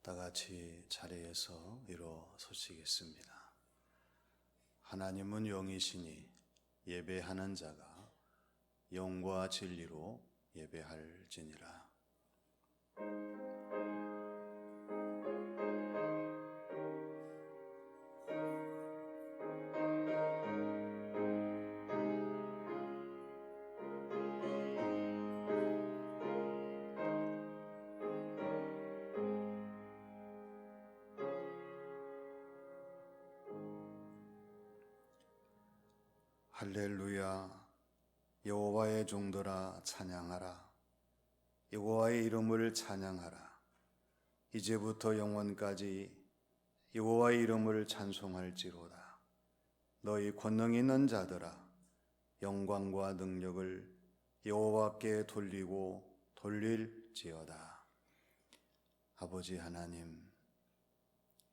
다 같이 자리에서 일어서시겠습니다. 하나님은 영이시니 예배하는 자가 영과 진리로 예배할지니라. 할렐루야. 여호와의 종들아 찬양하라. 여호와의 이름을 찬양하라. 이제부터 영원까지 여호와의 이름을 찬송할지로다. 너희 권능 있는 자들아 영광과 능력을 여호와께 돌리고 돌릴지어다. 아버지 하나님,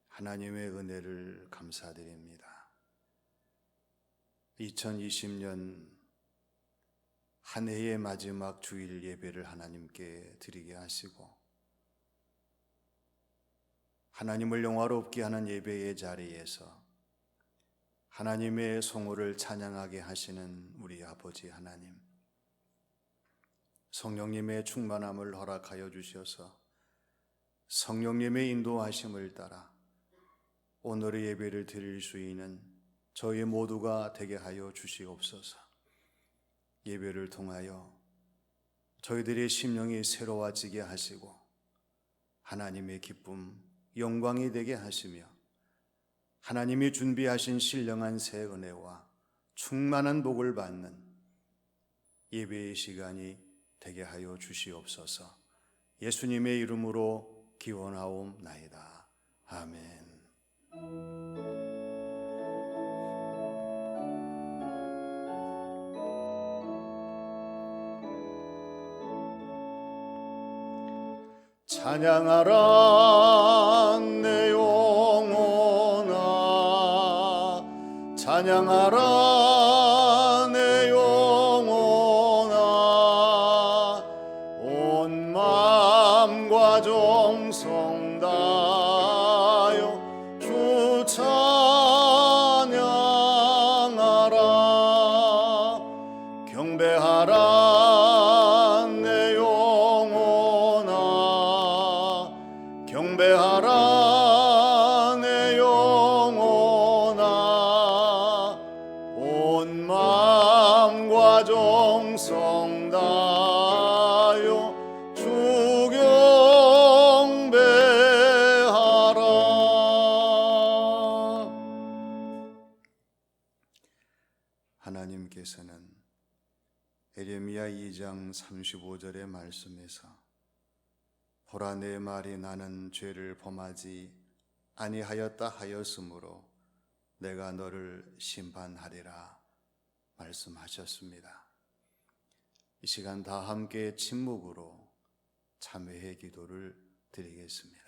하나님의 은혜를 감사드립니다. 2020년 한 해의 마지막 주일 예배를 하나님께 드리게 하시고 하나님을 영화롭게 하는 예배의 자리에서 하나님의 성호를 찬양하게 하시는 우리 아버지 하나님, 성령님의 충만함을 허락하여 주셔서 성령님의 인도하심을 따라 오늘의 예배를 드릴 수 있는 저희 모두가 되게 하여 주시옵소서. 예배를 통하여 저희들의 심령이 새로워지게 하시고 하나님의 기쁨, 영광이 되게 하시며 하나님이 준비하신 신령한 새 은혜와 충만한 복을 받는 예배의 시간이 되게 하여 주시옵소서. 예수님의 이름으로 기원하옵나이다. 아멘. 찬양하라 내 영혼아, 찬양하라 내 영혼아, 온 마음과 정성 다하여 주 찬양하라. 경배하라 경배하라 내 영혼아, 온 마음과 정성 다하여 주 경배하라. 하나님께서는 에레미야 2장 35절의 말씀에서 보라 내 말이 나는 죄를 범하지 아니하였다 하였으므로 내가 너를 심판하리라 말씀하셨습니다. 이 시간 다 함께 침묵으로 참회의 기도를 드리겠습니다.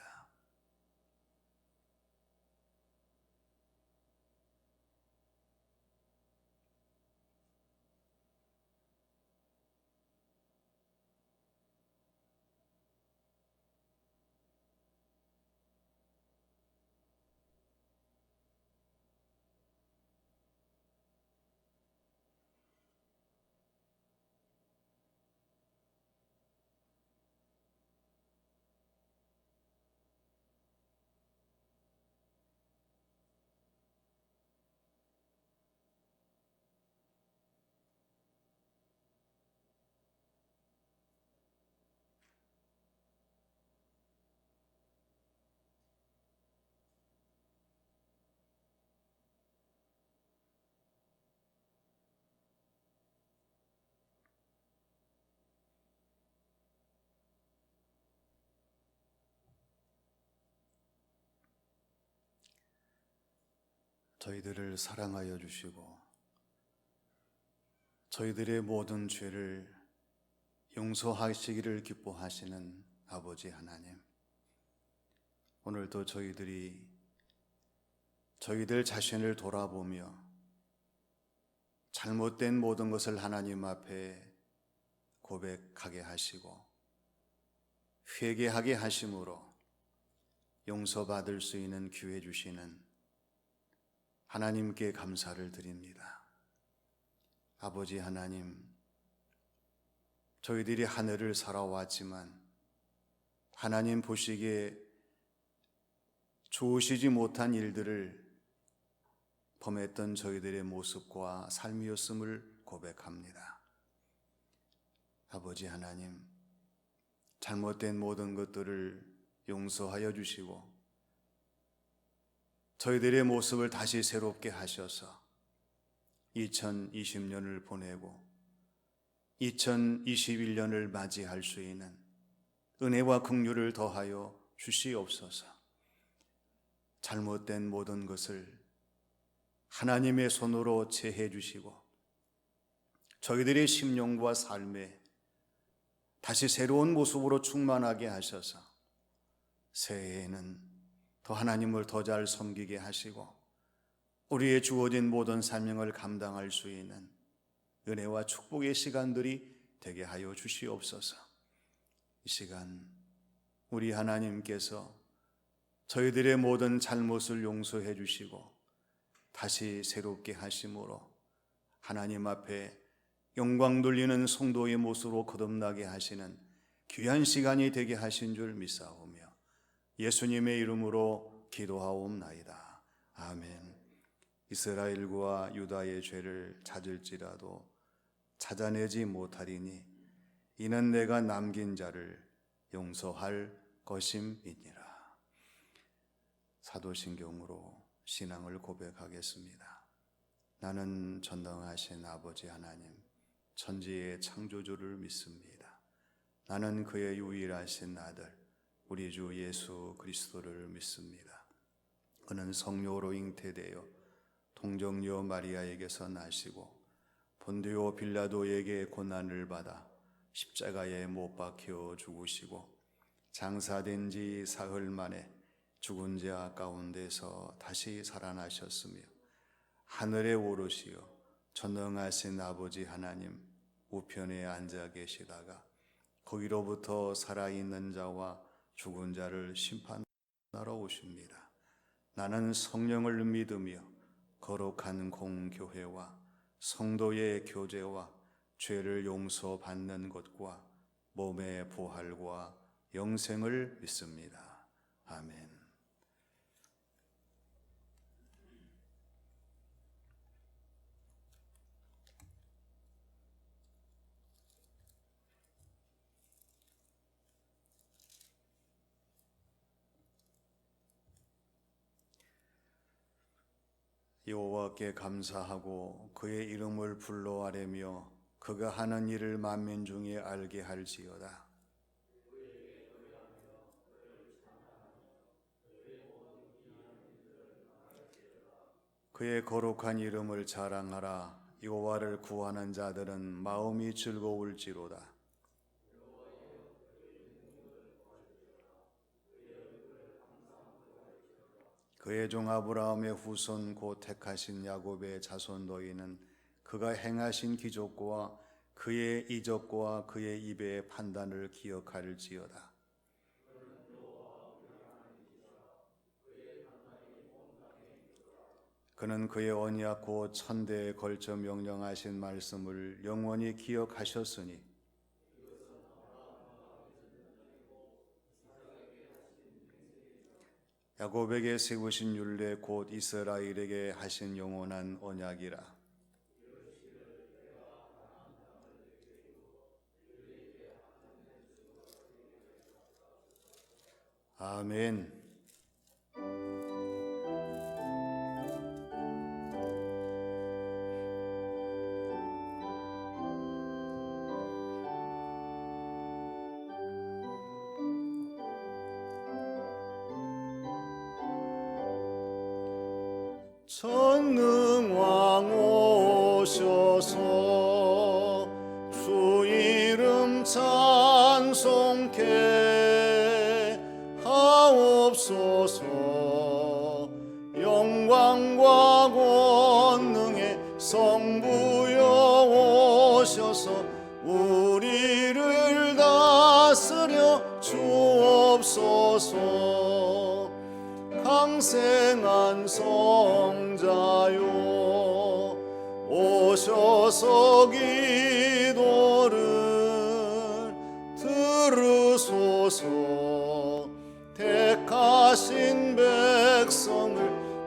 저희들을 사랑하여 주시고 저희들의 모든 죄를 용서하시기를 기뻐하시는 아버지 하나님, 오늘도 저희들 자신을 돌아보며 잘못된 모든 것을 하나님 앞에 고백하게 하시고 회개하게 하심으로 용서받을 수 있는 기회 주시는 하나님께 감사를 드립니다. 아버지 하나님, 저희들이 하늘을 살아왔지만 하나님 보시기에 좋으시지 못한 일들을 범했던 저희들의 모습과 삶이었음을 고백합니다. 아버지 하나님, 잘못된 모든 것들을 용서하여 주시고 저희들의 모습을 다시 새롭게 하셔서 2020년을 보내고 2021년을 맞이할 수 있는 은혜와 긍휼을 더하여 주시옵소서. 잘못된 모든 것을 하나님의 손으로 제해 주시고 저희들의 심령과 삶에 다시 새로운 모습으로 충만하게 하셔서 새해에는 더 하나님을 더 잘 섬기게 하시고 우리의 주어진 모든 사명을 감당할 수 있는 은혜와 축복의 시간들이 되게 하여 주시옵소서. 이 시간 우리 하나님께서 저희들의 모든 잘못을 용서해 주시고 다시 새롭게 하심으로 하나님 앞에 영광 돌리는 성도의 모습으로 거듭나게 하시는 귀한 시간이 되게 하신 줄 믿사오며 예수님의 이름으로 기도하옵나이다. 아멘. 이스라엘과 유다의 죄를 찾을지라도 찾아내지 못하리니 이는 내가 남긴 자를 용서할 것임이니라. 사도신경으로 신앙을 고백하겠습니다. 나는 전능하신 아버지 하나님, 천지의 창조주를 믿습니다. 나는 그의 유일하신 아들 우리 주 예수 그리스도를 믿습니다. 그는 성령으로 잉태되어 동정녀 마리아에게서 나시고 본디오 빌라도에게 고난을 받아 십자가에 못 박혀 죽으시고 장사된 지 사흘 만에 죽은 자 가운데서 다시 살아나셨으며 하늘에 오르시어 전능하신 아버지 하나님 우편에 앉아 계시다가 거기로부터 살아있는 자와 죽은 자를 심판하러 오십니다. 나는 성령을 믿으며 거룩한 공교회와 성도의 교제와 죄를 용서받는 것과 몸의 부활과 영생을 믿습니다. 아멘. 여호와께 감사하고 그의 이름을 불러 아뢰며 그가 하는 일을 만민 중에 알게 할지어다. 그의 거룩한 이름을 자랑하라. 여호와를 구하는 자들은 마음이 즐거울지로다. 그의 종 아브라함의 후손 곧 택하신 야곱의 자손 너희는 그가 행하신 기적과 그의 이적과 그의 입의 판단을 기억할지어다. 그는 그의 언약 곧 천대에 걸쳐 명령하신 말씀을 영원히 기억하셨으니 야곱에게 세우신 율례 곧 이스라엘에게 하신 영원한 언약이라. 아멘. 전능왕 오셔서 주 이름 찬송케 하옵소서. 영광과 권능의 성부여 오셔서 우리를 다스려 주옵소서. 주옵소서. 강생한 성자요 오셔서 기도를 들으소서. 택하신 백성을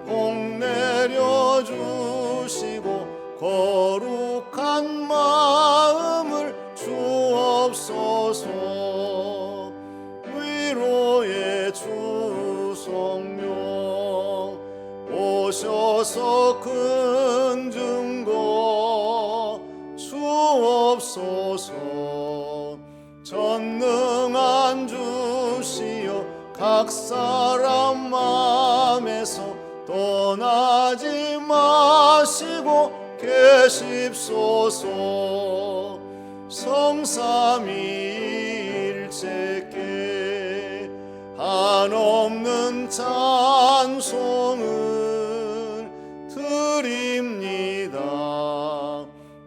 복내려 주시고 거룩한 마음을 주옵소서. 위로의 주 성령 오셔서 큰 증거 주옵소서. 전능한 주시여 각 사람 마음에서 떠나지 마시고 계십소서. 성삼위일체께 한없는 찬송을 드립니다.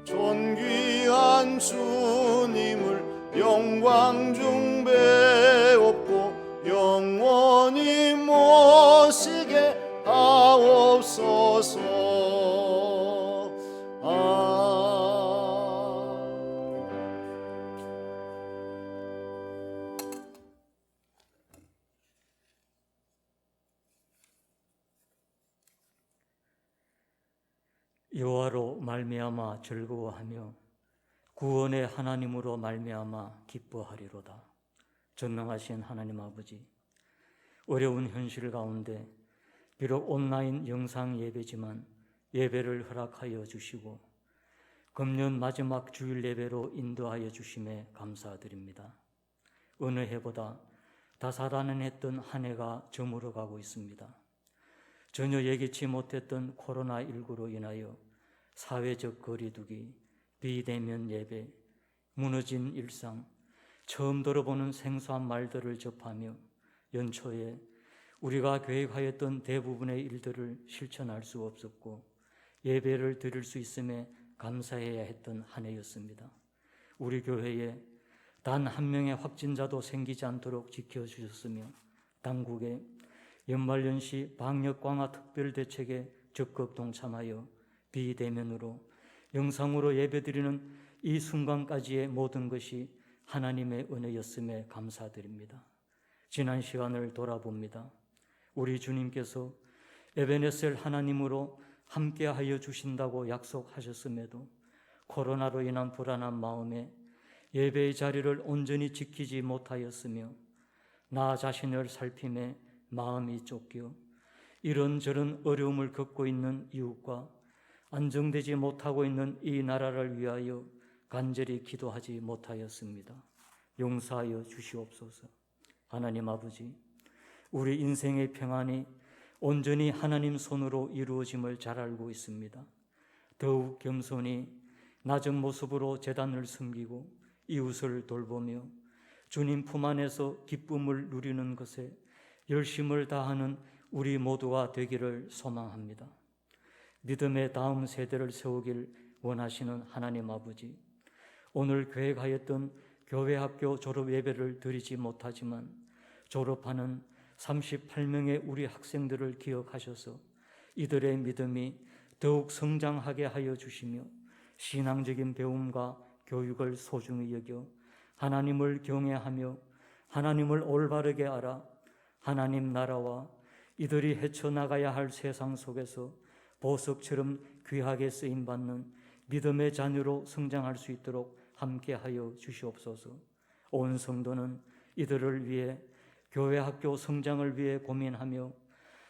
존귀한 주님을 영광 중 배웠고 영원히 모시게 하옵소서. 여호와로 말미암아 즐거워하며 구원의 하나님으로 말미암아 기뻐하리로다. 전능하신 하나님 아버지, 어려운 현실 가운데 비록 온라인 영상 예배지만 예배를 허락하여 주시고 금년 마지막 주일 예배로 인도하여 주심에 감사드립니다. 어느 해보다 다사다난했던 한 해가 저물어가고 있습니다. 전혀 예기치 못했던 코로나19로 인하여 사회적 거리두기, 비대면 예배, 무너진 일상, 처음 들어보는 생소한 말들을 접하며 연초에 우리가 계획하였던 대부분의 일들을 실천할 수 없었고 예배를 드릴 수 있음에 감사해야 했던 한 해였습니다. 우리 교회에 단 한 명의 확진자도 생기지 않도록 지켜주셨으며 당국의 연말연시 방역 강화 특별대책에 적극 동참하여 비대면으로 영상으로 예배드리는 이 순간까지의 모든 것이 하나님의 은혜였음에 감사드립니다. 지난 시간을 돌아봅니다. 우리 주님께서 에베네셀 하나님으로 함께하여 주신다고 약속하셨음에도 코로나로 인한 불안한 마음에 예배의 자리를 온전히 지키지 못하였으며 나 자신을 살핌에 마음이 쫓겨 이런저런 어려움을 겪고 있는 이웃과 안정되지 못하고 있는 이 나라를 위하여 간절히 기도하지 못하였습니다. 용서하여 주시옵소서. 하나님 아버지, 우리 인생의 평안이 온전히 하나님 손으로 이루어짐을 잘 알고 있습니다. 더욱 겸손히 낮은 모습으로 제단을 섬기고 이웃을 돌보며 주님 품 안에서 기쁨을 누리는 것에 열심을 다하는 우리 모두가 되기를 소망합니다. 믿음의 다음 세대를 세우길 원하시는 하나님 아버지, 오늘 계획하였던 교회 학교 졸업 예배를 드리지 못하지만 졸업하는 38명의 우리 학생들을 기억하셔서 이들의 믿음이 더욱 성장하게 하여 주시며 신앙적인 배움과 교육을 소중히 여겨 하나님을 경외하며 하나님을 올바르게 알아 하나님 나라와 이들이 헤쳐나가야 할 세상 속에서 보석처럼 귀하게 쓰임받는 믿음의 자녀로 성장할 수 있도록 함께하여 주시옵소서. 온 성도는 이들을 위해 교회 학교 성장을 위해 고민하며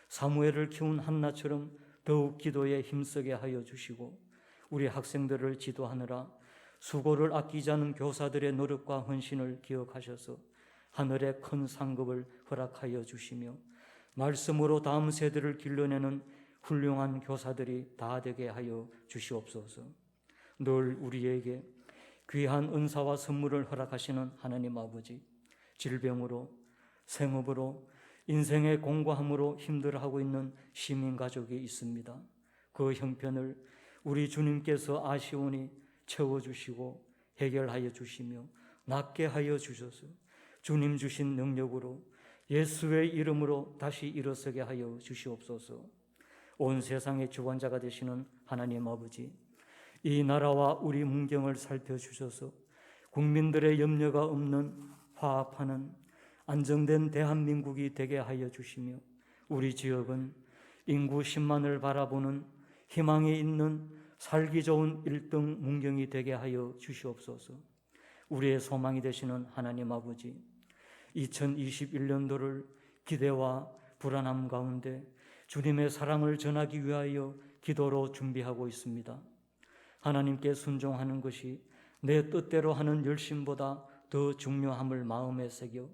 사무엘을 키운 한나처럼 더욱 기도에 힘쓰게 하여 주시고 우리 학생들을 지도하느라 수고를 아끼지 않은 교사들의 노력과 헌신을 기억하셔서 하늘의 큰 상급을 허락하여 주시며 말씀으로 다음 세대를 길러내는 훌륭한 교사들이 다 되게 하여 주시옵소서. 늘 우리에게 귀한 은사와 선물을 허락하시는 하나님 아버지, 질병으로 생업으로 인생의 공고함으로 힘들어하고 있는 시민가족이 있습니다. 그 형편을 우리 주님께서 아시오니 채워주시고 해결하여 주시며 낫게 하여 주셔서 주님 주신 능력으로 예수의 이름으로 다시 일어서게 하여 주시옵소서. 온 세상의 주관자가 되시는 하나님 아버지, 이 나라와 우리 문경을 살펴주셔서 국민들의 염려가 없는 화합하는 안정된 대한민국이 되게 하여 주시며, 우리 지역은 인구 10만을 바라보는 희망이 있는 살기 좋은 1등 문경이 되게 하여 주시옵소서. 우리의 소망이 되시는 하나님 아버지, 2021년도를 기대와 불안함 가운데 주님의 사랑을 전하기 위하여 기도로 준비하고 있습니다. 하나님께 순종하는 것이 내 뜻대로 하는 열심보다 더 중요함을 마음에 새겨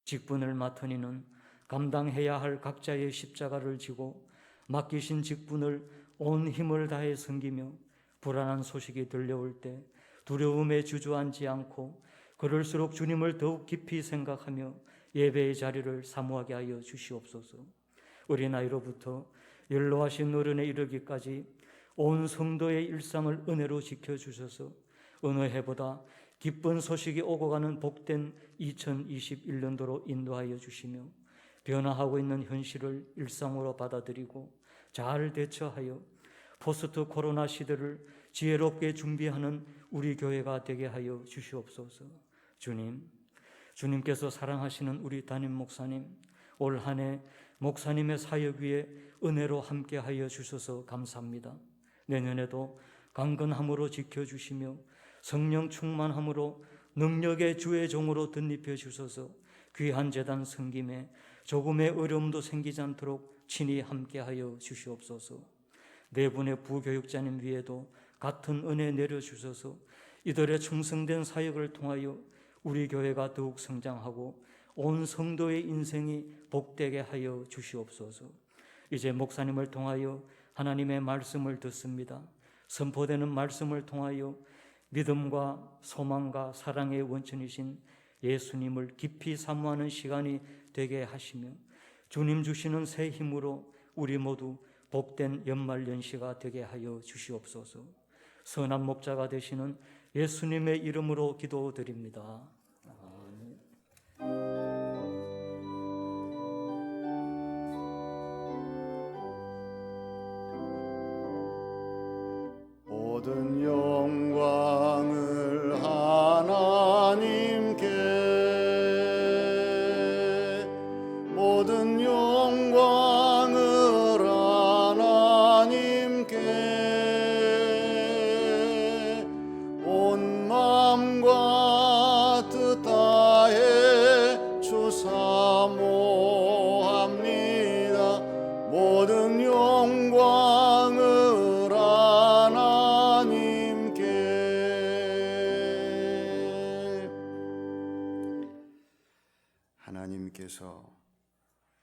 직분을 맡으니는 감당해야 할 각자의 십자가를 지고 맡기신 직분을 온 힘을 다해 섬기며, 불안한 소식이 들려올 때 두려움에 주저앉지 않고 그럴수록 주님을 더욱 깊이 생각하며 예배의 자리를 사모하게 하여 주시옵소서. 어린아이로부터 연로하신 어른에 이르기까지 온 성도의 일상을 은혜로 지켜주셔서 어느 해보다 기쁜 소식이 오고 가는 복된 2021년도로 인도하여 주시며, 변화하고 있는 현실을 일상으로 받아들이고 잘 대처하여 포스트 코로나 시대를 지혜롭게 준비하는 우리 교회가 되게 하여 주시옵소서. 주님께서 사랑하시는 우리 담임 목사님, 올 한 해 목사님의 사역 위에 은혜로 함께하여 주셔서 감사합니다. 내년에도 강건함으로 지켜주시며 성령 충만함으로 능력의 주의 종으로 덧입혀 주셔서 귀한 제단 섬김에 조금의 어려움도 생기지 않도록 친히 함께하여 주시옵소서. 네 분의 부교육자님 위에도 같은 은혜 내려주셔서 이들의 충성된 사역을 통하여 우리 교회가 더욱 성장하고 온 성도의 인생이 복되게 하여 주시옵소서. 이제 목사님을 통하여 하나님의 말씀을 듣습니다. 선포되는 말씀을 통하여 믿음과 소망과 사랑의 원천이신 예수님을 깊이 사모하는 시간이 되게 하시며, 주님 주시는 새 힘으로 우리 모두 복된 연말연시가 되게 하여 주시옵소서. 선한 목자가 되시는 예수님의 이름으로 기도드립니다. 모든 영광을 하나님께, 모든 영광을 하나님께, 온 마음과 뜻 다해 주 사모합니다. 모든 영광을 하나님께서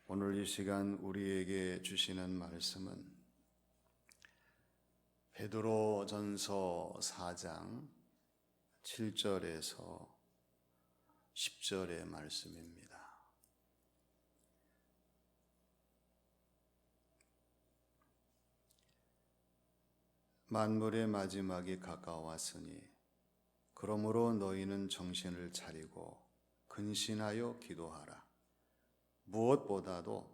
오늘 이 시간 우리에게 주시는 말씀은 베드로전서 4장 7절에서 10절의 말씀입니다. 만물의 마지막이 가까웠으니 그러므로 너희는 정신을 차리고 근신하여 기도하라. 무엇보다도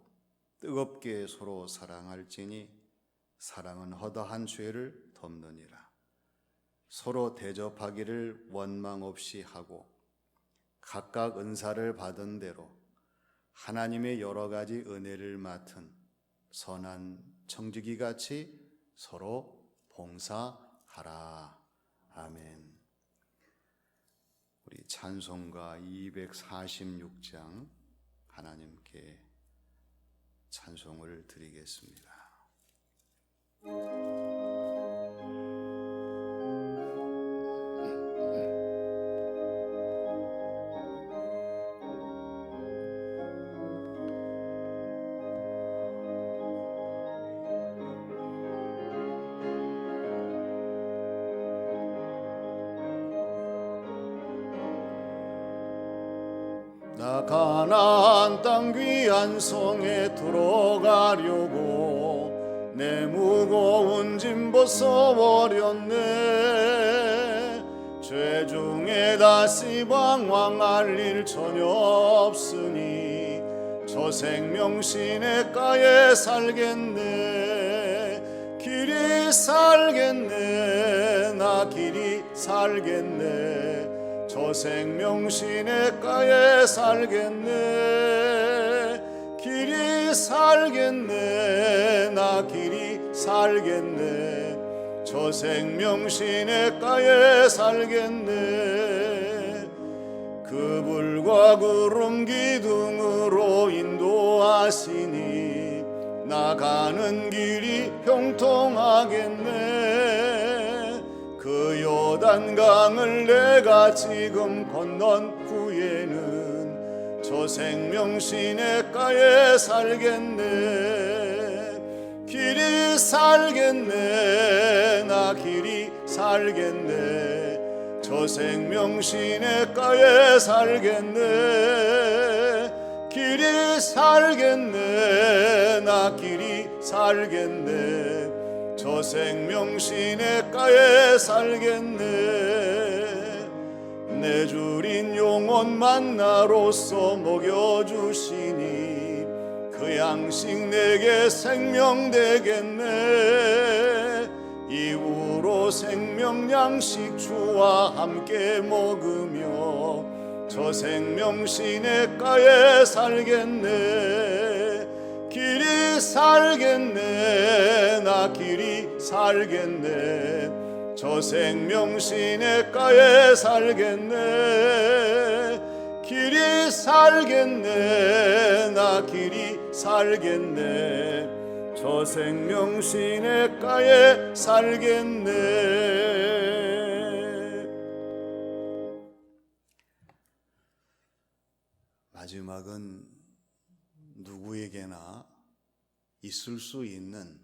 뜨겁게 서로 사랑할지니 사랑은 허다한 죄를 덮느니라. 서로 대접하기를 원망 없이 하고 각각 은사를 받은 대로 하나님의 여러 가지 은혜를 맡은 선한 청지기같이 서로 봉사하라. 아멘. 우리 찬송가 246장 하나님께 찬송을 드리겠습니다. 나 가나안 땅 귀한 성에 들어가려고 내 무거운 짐 벗어버렸네. 죄 중에 다시 방황할 일 전혀 없으니 저 생명 시냇가에 살겠네. 길이 살겠네. 나 길이 살겠네. 저 생명 시냇가에 살겠네. 길이 살겠네. 나 길이 살겠네. 저 생명 시냇가에 살겠네. 그 불과 구름 기둥으로 인도하시니 나가는 길이 형통하겠네. 그 요단강을 내가 지금 건넌 후에는 저 생명 시냇가에 살겠네. 길이 살겠네. 나 길이 살겠네. 저 생명 시냇가에 살겠네. 길이 살겠네. 나 길이 살겠네. 저 생명 시냇가에 살겠네. 내 주린 영혼 만나로서 먹여주시니 그 양식 내게 생명 되겠네. 이후로 생명 양식 주와 함께 먹으며 저 생명 시냇가에 살겠네. 길이 살겠네. 나 길이 살겠네. 저 생명 시냇가에 살겠네. 길이 살겠네. 나 길이 살겠네. 저 생명 시냇가에 살겠네. 마지막은 누구에게나 있을 수 있는,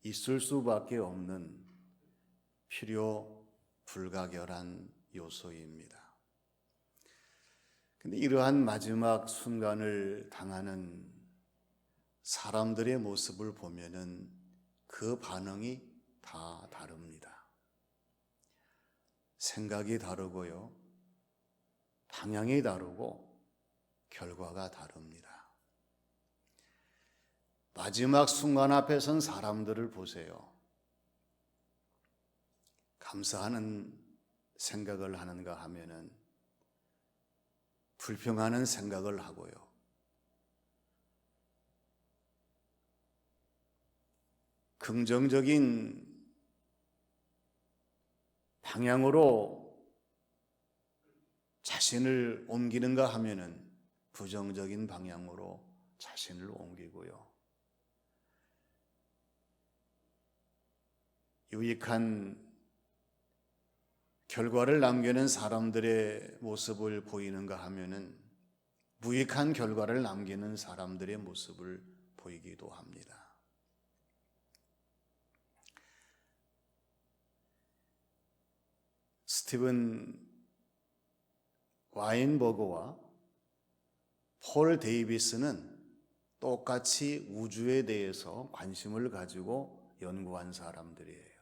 있을 수밖에 없는 필요 불가결한 요소입니다. 근데 이러한 마지막 순간을 당하는 사람들의 모습을 보면은 그 반응이 다 다릅니다. 생각이 다르고요, 방향이 다르고 결과가 다릅니다. 마지막 순간 앞에 선 사람들을 보세요. 감사하는 생각을 하는가 하면은 불평하는 생각을 하고요, 긍정적인 방향으로 자신을 옮기는가 하면은 부정적인 방향으로 자신을 옮기고요, 유익한 결과를 남기는 사람들의 모습을 보이는가 하면은 무익한 결과를 남기는 사람들의 모습을 보이기도 합니다. 스티븐 와인버그와 폴 데이비스는 똑같이 우주에 대해서 관심을 가지고 연구한 사람들이에요.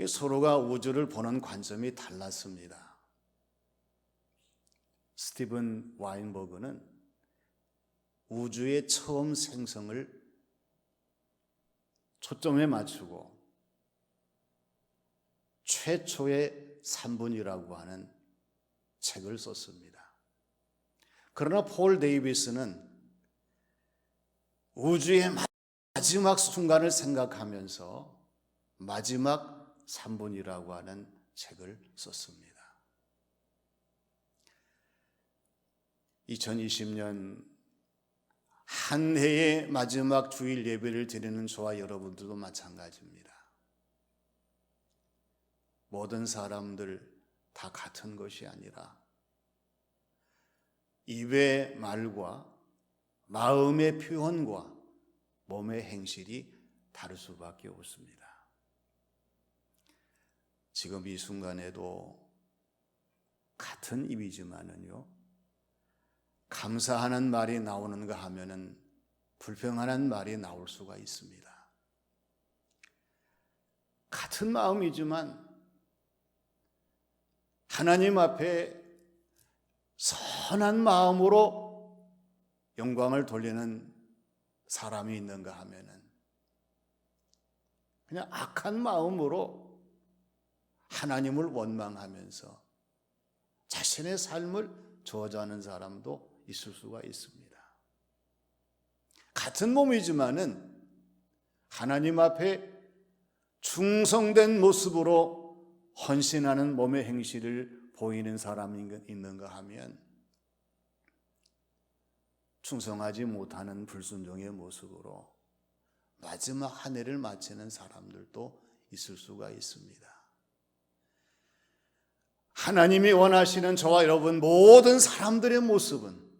서로가 우주를 보는 관점이 달랐습니다. 스티븐 와인버그는 우주의 처음 생성을 초점에 맞추고 최초의 3분이라고 하는 책을 썼습니다. 그러나 폴 데이비스는 우주의 마지막 순간을 생각하면서 마지막 3분이라고 하는 책을 썼습니다. 2020년 한 해의 마지막 주일 예배를 드리는 저와 여러분들도 마찬가지입니다. 모든 사람들 다 같은 것이 아니라 입의 말과 마음의 표현과 몸의 행실이 다를 수밖에 없습니다. 지금 이 순간에도 같은 입이지만은요, 감사하는 말이 나오는가 하면은 불평하는 말이 나올 수가 있습니다. 같은 마음이지만 하나님 앞에 선한 마음으로 영광을 돌리는 사람이 있는가 하면은 그냥 악한 마음으로 하나님을 원망하면서 자신의 삶을 저주하는 사람도 있을 수가 있습니다. 같은 몸이지만은 하나님 앞에 충성된 모습으로 헌신하는 몸의 행실을 보이는 사람이 있는가 하면 충성하지 못하는 불순종의 모습으로 마지막 한 해를 마치는 사람들도 있을 수가 있습니다. 하나님이 원하시는 저와 여러분 모든 사람들의 모습은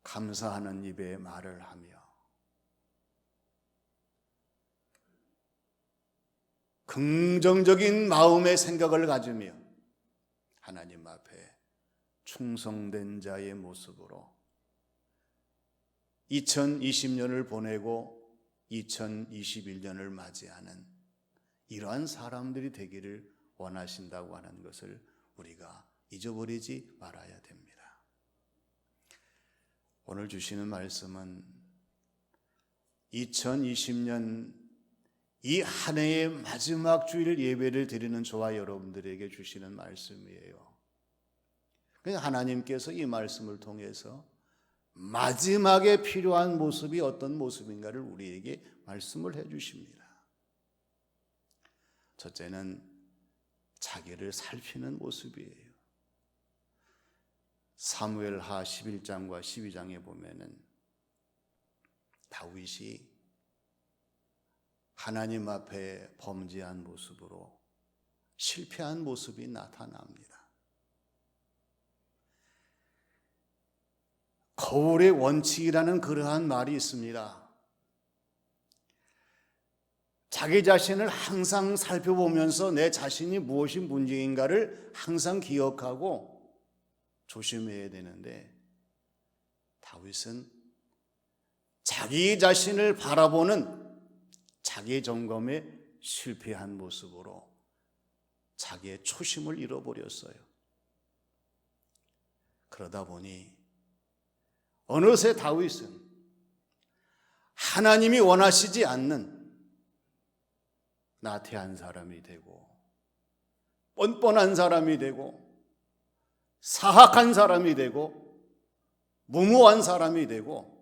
감사하는 입에 말을 하며 긍정적인 마음의 생각을 가지며 하나님 앞에 충성된 자의 모습으로 2020년을 보내고 2021년을 맞이하는 이러한 사람들이 되기를 원하신다고 하는 것을 우리가 잊어버리지 말아야 됩니다. 오늘 주시는 말씀은 2020년 이 한 해의 마지막 주일 예배를 드리는 저와 여러분들에게 주시는 말씀이에요. 그래서 하나님께서 이 말씀을 통해서 마지막에 필요한 모습이 어떤 모습인가를 우리에게 말씀을 해 주십니다. 첫째는 자기를 살피는 모습이에요. 사무엘하 11장과 12장에 보면은 다윗이 하나님 앞에 범죄한 모습으로 실패한 모습이 나타납니다. 거울의 원칙이라는 그러한 말이 있습니다. 자기 자신을 항상 살펴보면서 내 자신이 무엇이 문제인가를 항상 기억하고 조심해야 되는데 다윗은 자기 자신을 바라보는 자기 점검에 실패한 모습으로 자기의 초심을 잃어버렸어요. 그러다 보니 어느새 다윗은 하나님이 원하시지 않는 나태한 사람이 되고 뻔뻔한 사람이 되고 사악한 사람이 되고 무모한 사람이 되고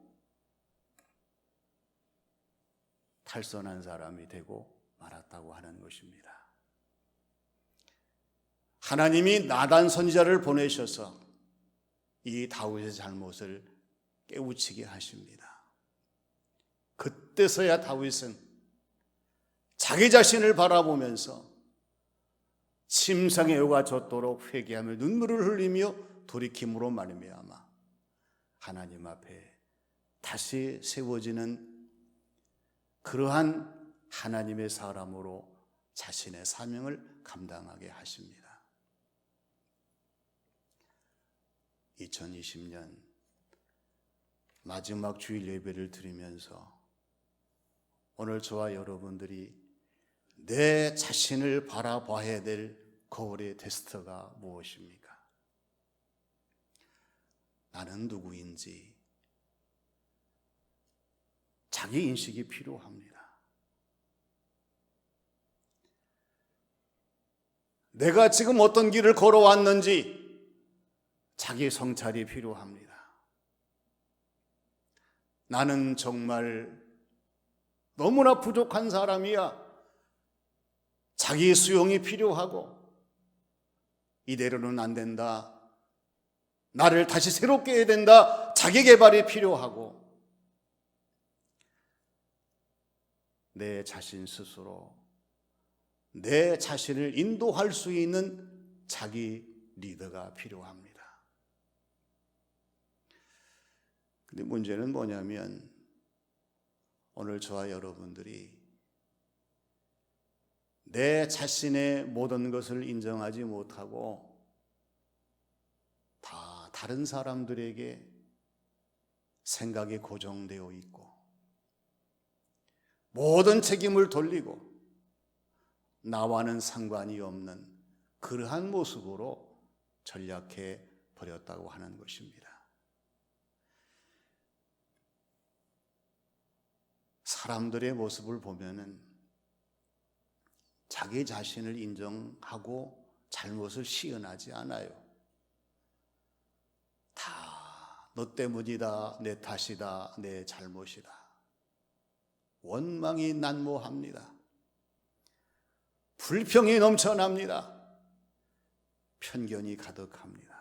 탈선한 사람이 되고 말았다고 하는 것입니다. 하나님이 나단 선지자를 보내셔서 이 다윗의 잘못을 깨우치게 하십니다. 그때서야 다윗은 자기 자신을 바라보면서 침상에 요가 젖도록 회개하며 눈물을 흘리며 돌이킴으로 말미암아 하나님 앞에 다시 세워지는 그러한 하나님의 사람으로 자신의 사명을 감당하게 하십니다. 2020년 마지막 주일 예배를 드리면서 오늘 저와 여러분들이 내 자신을 바라봐야 될 거울의 테스트가 무엇입니까? 나는 누구인지 자기 인식이 필요합니다. 내가 지금 어떤 길을 걸어왔는지 자기 성찰이 필요합니다. 나는 정말 너무나 부족한 사람이야. 자기 수용이 필요하고 이대로는 안 된다. 나를 다시 새롭게 해야 된다. 자기 개발이 필요하고 내 자신 스스로 내 자신을 인도할 수 있는 자기 리더가 필요합니다. 근데 문제는 뭐냐면 오늘 저와 여러분들이 내 자신의 모든 것을 인정하지 못하고 다 다른 사람들에게 생각이 고정되어 있고 모든 책임을 돌리고 나와는 상관이 없는 그러한 모습으로 전략해 버렸다고 하는 것입니다. 사람들의 모습을 보면은 자기 자신을 인정하고 잘못을 시인하지 않아요. 다 너 때문이다, 내 탓이다, 내 잘못이다. 원망이 난무합니다. 불평이 넘쳐납니다. 편견이 가득합니다.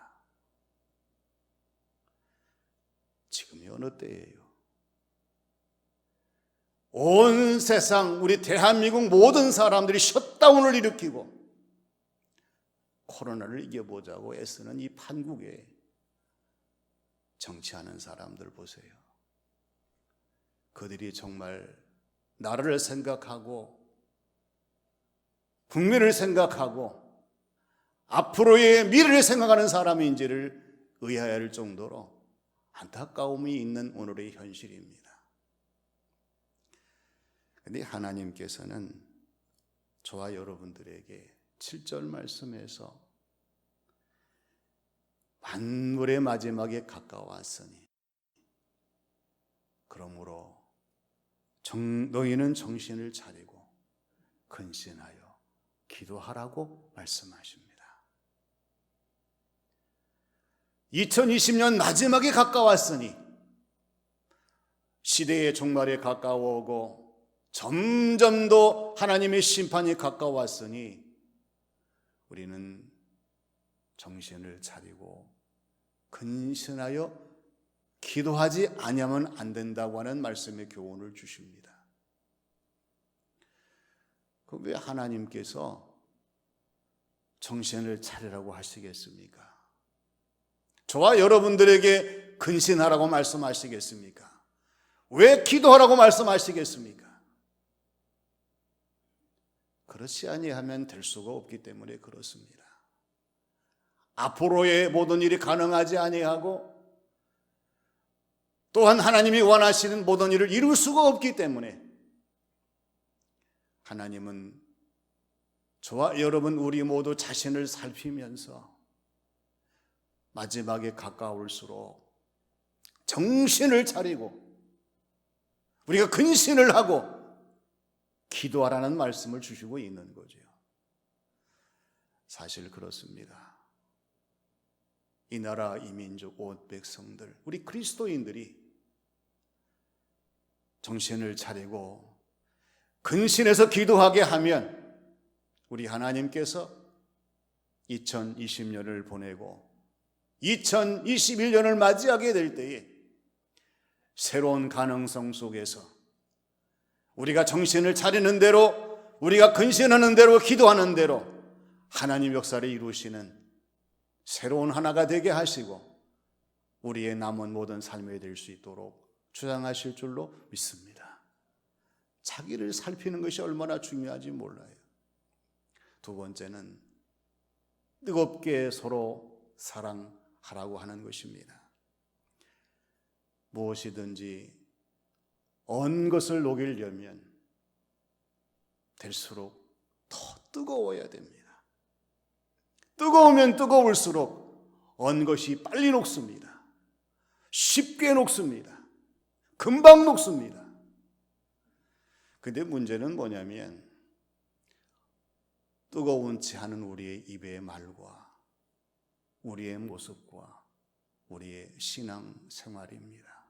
지금이 어느 때예요? 온 세상, 우리 대한민국 모든 사람들이 셧다운을 일으키고 코로나를 이겨보자고 애쓰는 이 판국에 정치하는 사람들 보세요. 그들이 정말 나라를 생각하고 국민을 생각하고 앞으로의 미래를 생각하는 사람인지를 의아해야 할 정도로 안타까움이 있는 오늘의 현실입니다. 그런데 하나님께서는 저와 여러분들에게 7절 말씀에서 만물의 마지막에 가까웠으니 그러므로 너희는 정신을 차리고 근신하여 기도하라고 말씀하십니다. 2020년 마지막에 가까웠으니 시대의 종말에 가까워오고 점점 더 하나님의 심판이 가까웠으니 우리는 정신을 차리고 근신하여 기도하지 아니하면 안 된다고 하는 말씀의 교훈을 주십니다. 그럼 왜 하나님께서 정신을 차리라고 하시겠습니까? 저와 여러분들에게 근신하라고 말씀하시겠습니까? 왜 기도하라고 말씀하시겠습니까? 그렇지 아니하면 될 수가 없기 때문에 그렇습니다. 앞으로의 모든 일이 가능하지 아니하고 또한 하나님이 원하시는 모든 일을 이룰 수가 없기 때문에 하나님은 저와 여러분 우리 모두 자신을 살피면서 마지막에 가까울수록 정신을 차리고 우리가 근신을 하고 기도하라는 말씀을 주시고 있는 거죠. 사실 그렇습니다. 이 나라, 이 민족, 온 백성들, 우리 그리스도인들이 정신을 차리고 근신해서 기도하게 하면 우리 하나님께서 2020년을 보내고 2021년을 맞이하게 될 때에 새로운 가능성 속에서 우리가 정신을 차리는 대로, 우리가 근신하는 대로, 기도하는 대로 하나님 역사를 이루시는 새로운 하나가 되게 하시고 우리의 남은 모든 삶이 될 수 있도록 주장하실 줄로 믿습니다. 자기를 살피는 것이 얼마나 중요한지 몰라요. 두 번째는 뜨겁게 서로 사랑하라고 하는 것입니다. 무엇이든지 언 것을 녹이려면 될수록 더 뜨거워야 됩니다. 뜨거우면 뜨거울수록 언 것이 빨리 녹습니다. 쉽게 녹습니다. 금방 녹습니다. 근데 문제는 뭐냐면 뜨거운 채 하는 우리의 입의 말과 우리의 모습과 우리의 신앙 생활입니다.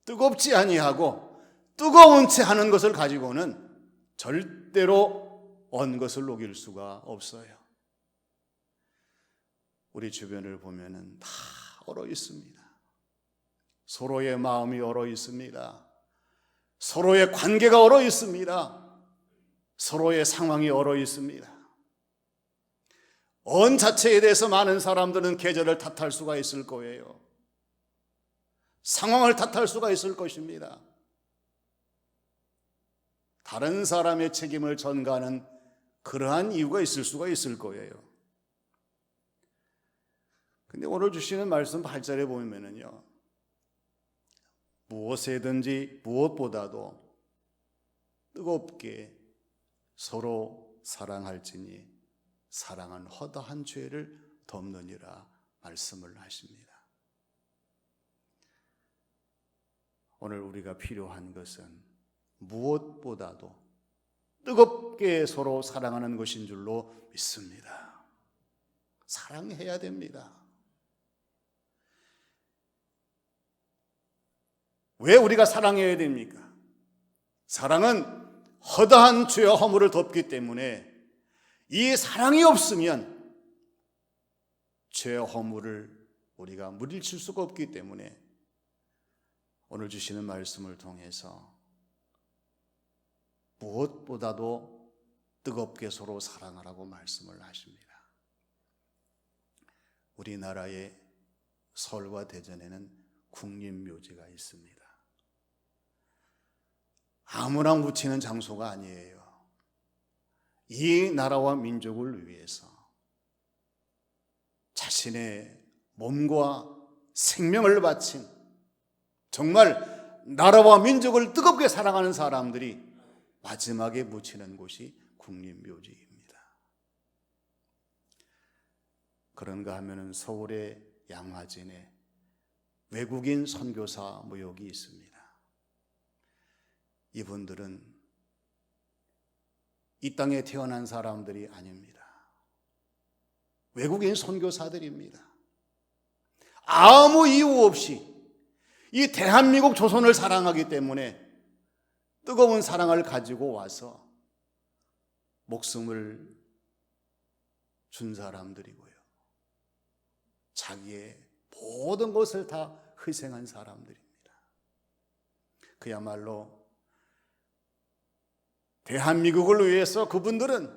뜨겁지 아니하고 뜨거운 채 하는 것을 가지고는 절대로 언 것을 녹일 수가 없어요. 우리 주변을 보면은 다 얼어 있습니다. 서로의 마음이 얼어 있습니다. 서로의 관계가 얼어 있습니다. 서로의 상황이 얼어 있습니다. 언 자체에 대해서 많은 사람들은 계절을 탓할 수가 있을 거예요. 상황을 탓할 수가 있을 것입니다. 다른 사람의 책임을 전가하는 그러한 이유가 있을 수가 있을 거예요. 근데 오늘 주시는 말씀 8절에 보면은요, 무엇에든지 무엇보다도 뜨겁게 서로 사랑할지니 사랑은 허다한 죄를 덮느니라 말씀을 하십니다. 오늘 우리가 필요한 것은 무엇보다도 뜨겁게 서로 사랑하는 것인 줄로 믿습니다. 사랑해야 됩니다. 왜 우리가 사랑해야 됩니까? 사랑은 허다한 죄와 허물을 덮기 때문에 이 사랑이 없으면 죄와 허물을 우리가 물리칠 수가 없기 때문에 오늘 주시는 말씀을 통해서 무엇보다도 뜨겁게 서로 사랑하라고 말씀을 하십니다. 우리나라의 서울과 대전에는 국립묘지가 있습니다. 아무나 묻히는 장소가 아니에요. 이 나라와 민족을 위해서 자신의 몸과 생명을 바친 정말 나라와 민족을 뜨겁게 사랑하는 사람들이 마지막에 묻히는 곳이 국립묘지입니다. 그런가 하면은 서울의 양화진에 외국인 선교사 모욕이 있습니다. 이분들은 이 땅에 태어난 사람들이 아닙니다. 외국인 선교사들입니다. 아무 이유 없이 이 대한민국 조선을 사랑하기 때문에 뜨거운 사랑을 가지고 와서 목숨을 준 사람들이고요. 자기의 모든 것을 다 희생한 사람들입니다. 그야말로 대한민국을 위해서 그분들은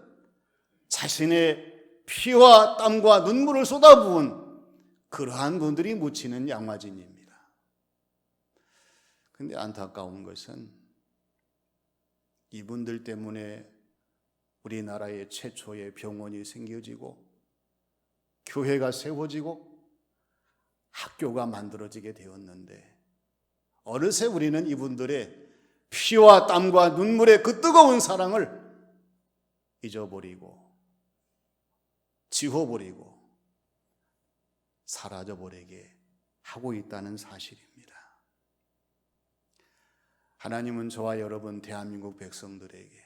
자신의 피와 땀과 눈물을 쏟아부은 그러한 분들이 묻히는 양화진입니다. 그런데 안타까운 것은 이분들 때문에 우리나라의 최초의 병원이 생겨지고 교회가 세워지고 학교가 만들어지게 되었는데 어느새 우리는 이분들의 피와 땀과 눈물의 그 뜨거운 사랑을 잊어버리고 지워버리고 사라져버리게 하고 있다는 사실입니다. 하나님은 저와 여러분 대한민국 백성들에게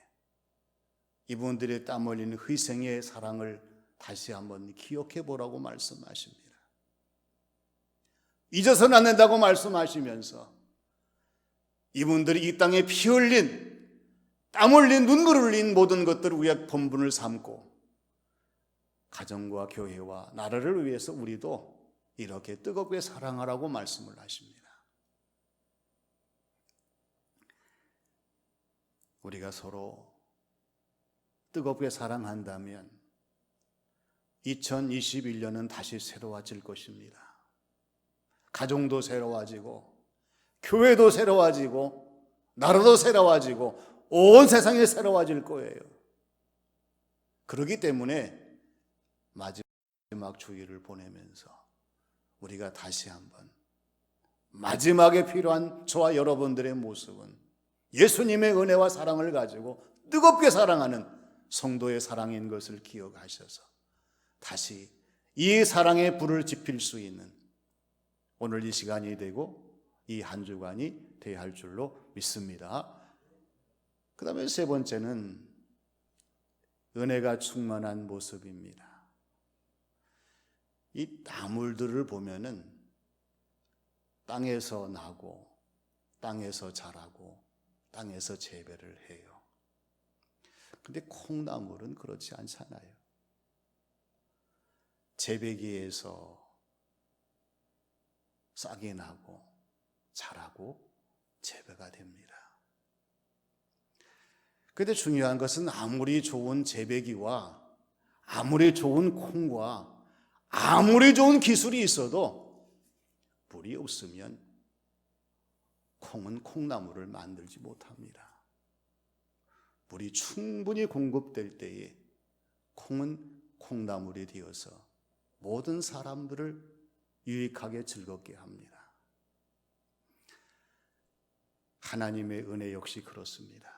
이분들의 땀 흘리는 희생의 사랑을 다시 한번 기억해 보라고 말씀하십니다. 잊어서는 안 된다고 말씀하시면서 이분들이 이 땅에 피 흘린, 땀 흘린, 눈물 흘린 모든 것들을 우리가 본분을 삼고 가정과 교회와 나라를 위해서 우리도 이렇게 뜨겁게 사랑하라고 말씀을 하십니다. 우리가 서로 뜨겁게 사랑한다면 2021년은 다시 새로워질 것입니다. 가정도 새로워지고 교회도 새로워지고 나라도 새로워지고 온 세상이 새로워질 거예요. 그렇기 때문에 마지막 주일을 보내면서 우리가 다시 한번 마지막에 필요한 저와 여러분들의 모습은 예수님의 은혜와 사랑을 가지고 뜨겁게 사랑하는 성도의 사랑인 것을 기억하셔서 다시 이 사랑의 불을 지필 수 있는 오늘 이 시간이 되고 이 한 주간이 되어야 할 줄로 믿습니다. 그 다음에 세 번째는 은혜가 충만한 모습입니다. 이 나물들을 보면은 땅에서 나고 땅에서 자라고 땅에서 재배를 해요. 근데 콩나물은 그렇지 않잖아요. 재배기에서 싹이 나고 자라고 재배가 됩니다. 그런데 중요한 것은 아무리 좋은 재배기와 아무리 좋은 콩과 아무리 좋은 기술이 있어도 물이 없으면 콩은 콩나물을 만들지 못합니다. 물이 충분히 공급될 때에 콩은 콩나물이 되어서 모든 사람들을 유익하게 즐겁게 합니다. 하나님의 은혜 역시 그렇습니다.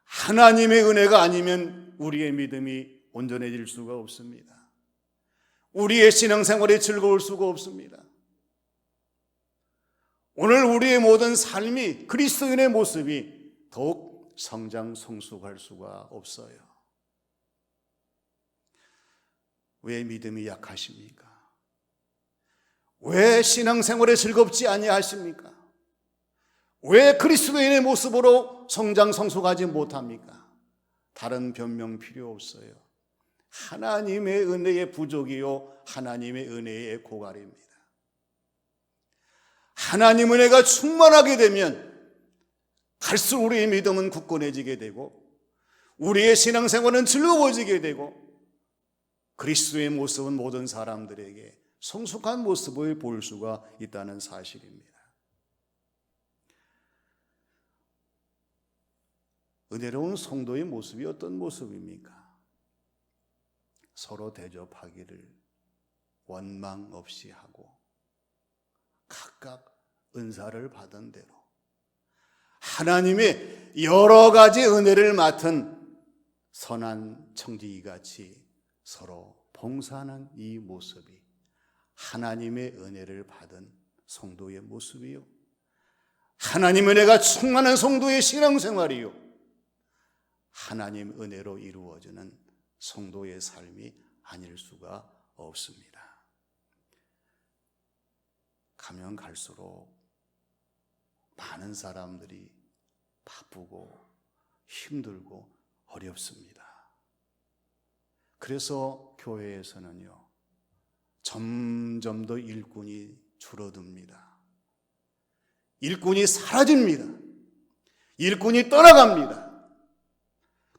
하나님의 은혜가 아니면 우리의 믿음이 온전해질 수가 없습니다. 우리의 신앙생활이 즐거울 수가 없습니다. 오늘 우리의 모든 삶이 그리스도인의 모습이 더욱 성장 성숙할 수가 없어요. 왜 믿음이 약하십니까? 왜 신앙생활에 즐겁지 아니하십니까? 왜 그리스도인의 모습으로 성장 성숙하지 못합니까? 다른 변명 필요 없어요. 하나님의 은혜의 부족이요 하나님의 은혜의 고갈입니다. 하나님 은혜가 충만하게 되면 갈수록 우리의 믿음은 굳건해지게 되고 우리의 신앙생활은 즐거워지게 되고 그리스도의 모습은 모든 사람들에게 성숙한 모습을 볼 수가 있다는 사실입니다. 은혜로운 성도의 모습이 어떤 모습입니까? 서로 대접하기를 원망 없이 하고 각각 은사를 받은 대로 하나님의 여러 가지 은혜를 맡은 선한 청지기같이 서로 봉사하는 이 모습이 하나님의 은혜를 받은 성도의 모습이요, 하나님 은혜가 충만한 성도의 신앙생활이요, 하나님 은혜로 이루어지는 성도의 삶이 아닐 수가 없습니다. 가면 갈수록 많은 사람들이 바쁘고 힘들고 어렵습니다. 그래서 교회에서는요, 점점 더 일꾼이 줄어듭니다. 일꾼이 사라집니다. 일꾼이 떠나갑니다.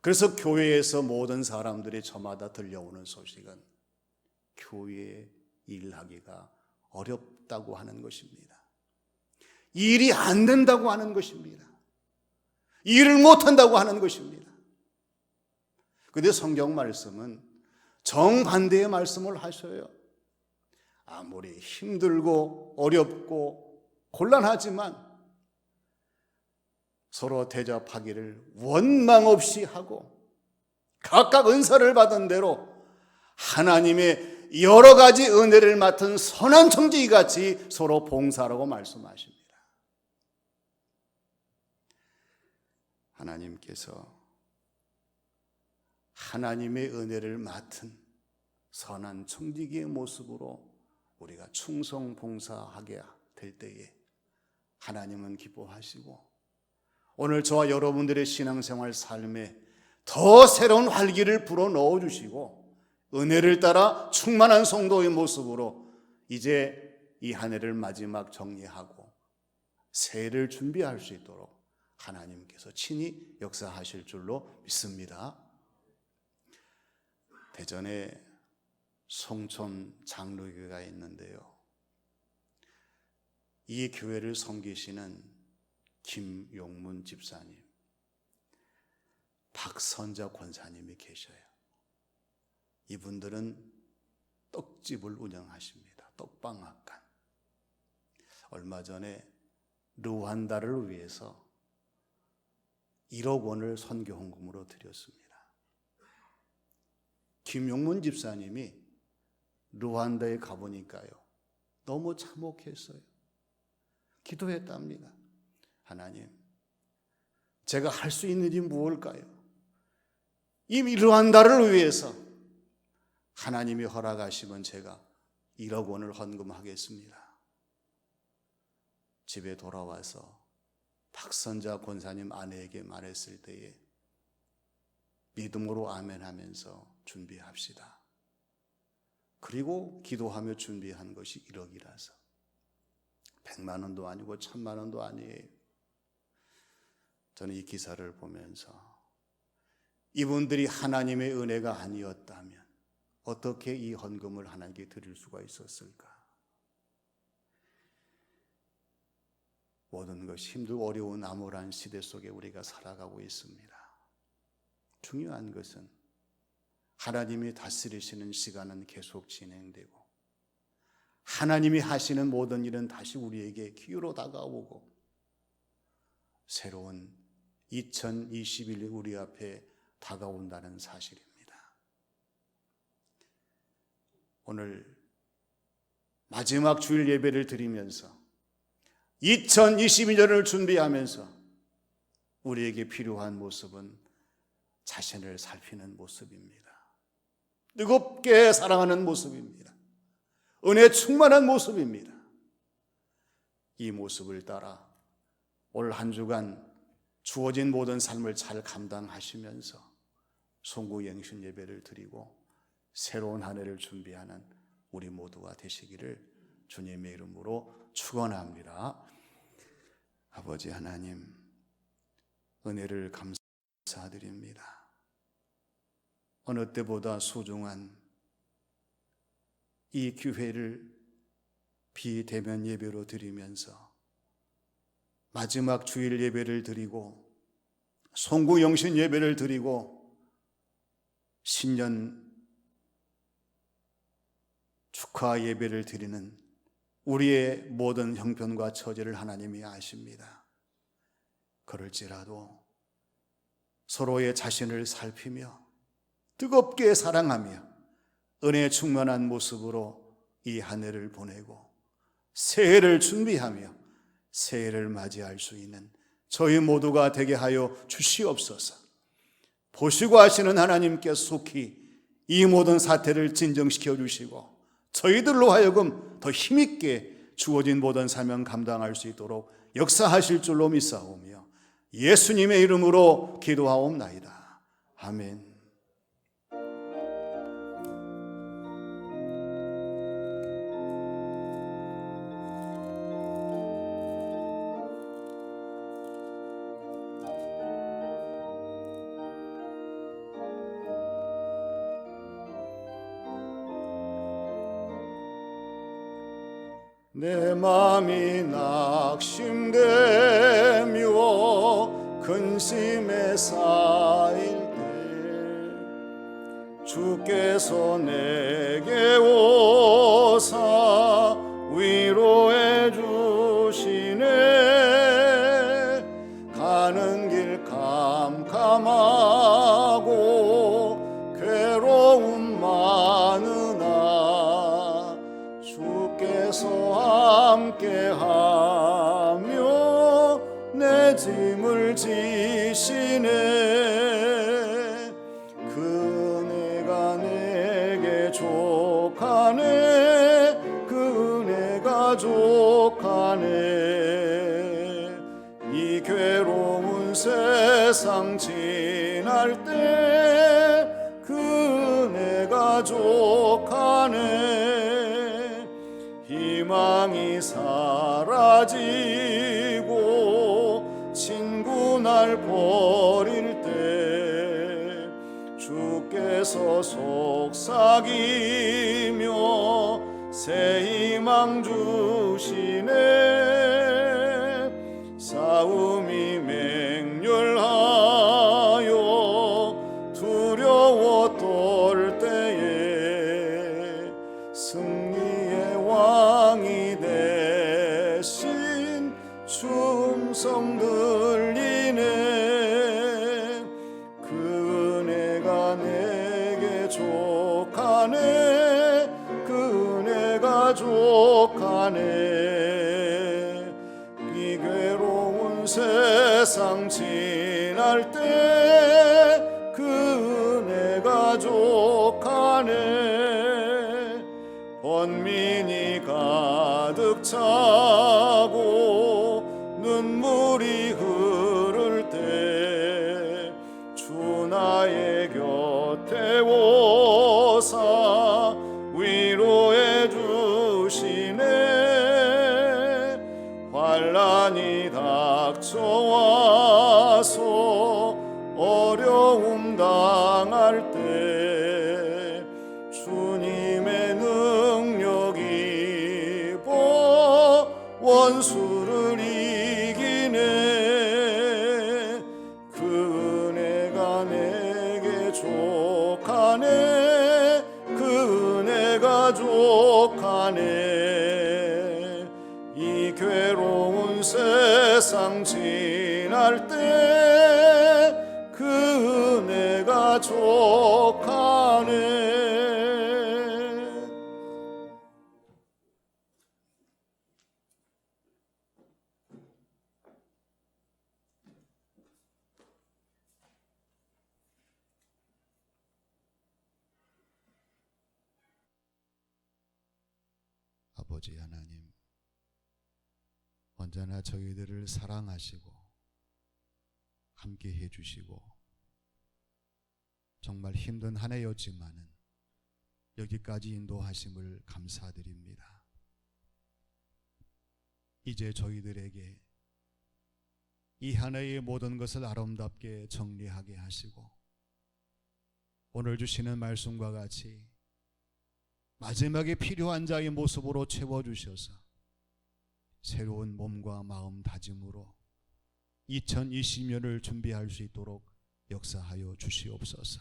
그래서 교회에서 모든 사람들이 저마다 들려오는 소식은 교회에 일하기가 어렵다고 하는 것입니다. 일이 안 된다고 하는 것입니다. 일을 못한다고 하는 것입니다. 그런데 성경 말씀은 정반대의 말씀을 하셔요. 아무리 힘들고 어렵고 곤란하지만 서로 대접하기를 원망 없이 하고 각각 은사를 받은 대로 하나님의 여러 가지 은혜를 맡은 선한 청지기같이 서로 봉사하라고 말씀하십니다. 하나님께서 하나님의 은혜를 맡은 선한 청지기의 모습으로 우리가 충성 봉사하게 될 때에 하나님은 기뻐하시고 오늘 저와 여러분들의 신앙생활 삶에 더 새로운 활기를 불어넣어 주시고 은혜를 따라 충만한 성도의 모습으로 이제 이 한 해를 마지막 정리하고 새해를 준비할 수 있도록 하나님께서 친히 역사하실 줄로 믿습니다. 대전에 송촌 장로교회가 있는데요, 이 교회를 섬기시는 김용문 집사님, 박선자 권사님이 계셔요. 이분들은 떡집을 운영하십니다. 떡방앗간. 얼마 전에 르완다를 위해서 1억 원을 선교 헌금으로 드렸습니다. 김용문 집사님이 르완다에 가보니까요, 너무 참혹했어요. 기도했답니다. 하나님, 제가 할 수 있는 일이 무엇일까요? 이 르완다를 위해서 하나님이 허락하시면 제가 1억 원을 헌금하겠습니다. 집에 돌아와서 박선자 권사님 아내에게 말했을 때에 믿음으로 아멘하면서 준비합시다. 그리고 기도하며 준비한 것이 1억이라서 100만 원도 아니고 1000만 원도 아니에요. 저는 이 기사를 보면서 이분들이 하나님의 은혜가 아니었다면 어떻게 이 헌금을 하나님께 드릴 수가 있었을까? 모든 것이 힘들고 어려운 암울한 시대 속에 우리가 살아가고 있습니다. 중요한 것은 하나님이 다스리시는 시간은 계속 진행되고 하나님이 하시는 모든 일은 다시 우리에게 기회로 다가오고 새로운 2021년 우리 앞에 다가온다는 사실입니다. 오늘 마지막 주일 예배를 드리면서 2022년을 준비하면서 우리에게 필요한 모습은 자신을 살피는 모습입니다. 뜨겁게 사랑하는 모습입니다. 은혜 충만한 모습입니다. 이 모습을 따라 올 한 주간 주어진 모든 삶을 잘 감당하시면서 송구영신 예배를 드리고 새로운 한 해를 준비하는 우리 모두가 되시기를 주님의 이름으로 축원합니다. 아버지 하나님, 은혜를 감사드립니다. 어느 때보다 소중한 이 기회를 비대면 예배로 드리면서 마지막 주일 예배를 드리고 송구영신 예배를 드리고 신년 축하 예배를 드리는 우리의 모든 형편과 처지를 하나님이 아십니다. 그럴지라도 서로의 자신을 살피며 뜨겁게 사랑하며 은혜 충만한 모습으로 이 한 해를 보내고 새해를 준비하며 새해를 맞이할 수 있는 저희 모두가 되게 하여 주시옵소서. 보시고 하시는 하나님께 속히 이 모든 사태를 진정시켜 주시고 저희들로 하여금 더 힘있게 주어진 모든 사명 감당할 수 있도록 역사하실 줄로 믿사오며 예수님의 이름으로 기도하옵나이다. 아멘. 내 맘이 낙심되며 근심에 쌓일 때 주께서 내게 오사 위로해 주시네. 가는 길 캄캄하고 괴로움 많으나 주께서 함께하며 내 짐을 지시네. 그네가 내게 족하네. 그네가 족하네. 이 괴로운 세상 지날 때 그네가 족하네. 희망이 사라지고 친구 날 버릴 때 주께서 속삭이며 새 희망 주시네. 싸움이 맹렬하여 두려워 떨 때에 승리의 왕이 대신 충성 들리네. 그 은혜가 내게 족하네. 그 은혜가 족하네. 이 괴로운 세상 지날 때 그 은혜가 족하네. 번민이 가득 차고 눈물이 흐를 때 주 나의 곁에 오사 위로해 주시네. 환난이 닥쳐와서 어려움 당할 때 주님의 능력이 원수를 이기네. 그 은혜가 내게 족하네. 그 은혜가 족하네. 이 괴로운 세상 지날 때 그 은혜가 족하네. 아버지 하나님, 언제나 저희들을 사랑하시고 함께 해주시고 정말 힘든 한 해였지만은 여기까지 인도하심을 감사드립니다. 이제 저희들에게 이 한 해의 모든 것을 아름답게 정리하게 하시고 오늘 주시는 말씀과 같이 마지막에 필요한 자의 모습으로 채워주셔서 새로운 몸과 마음 다짐으로 2020년을 준비할 수 있도록 역사하여 주시옵소서.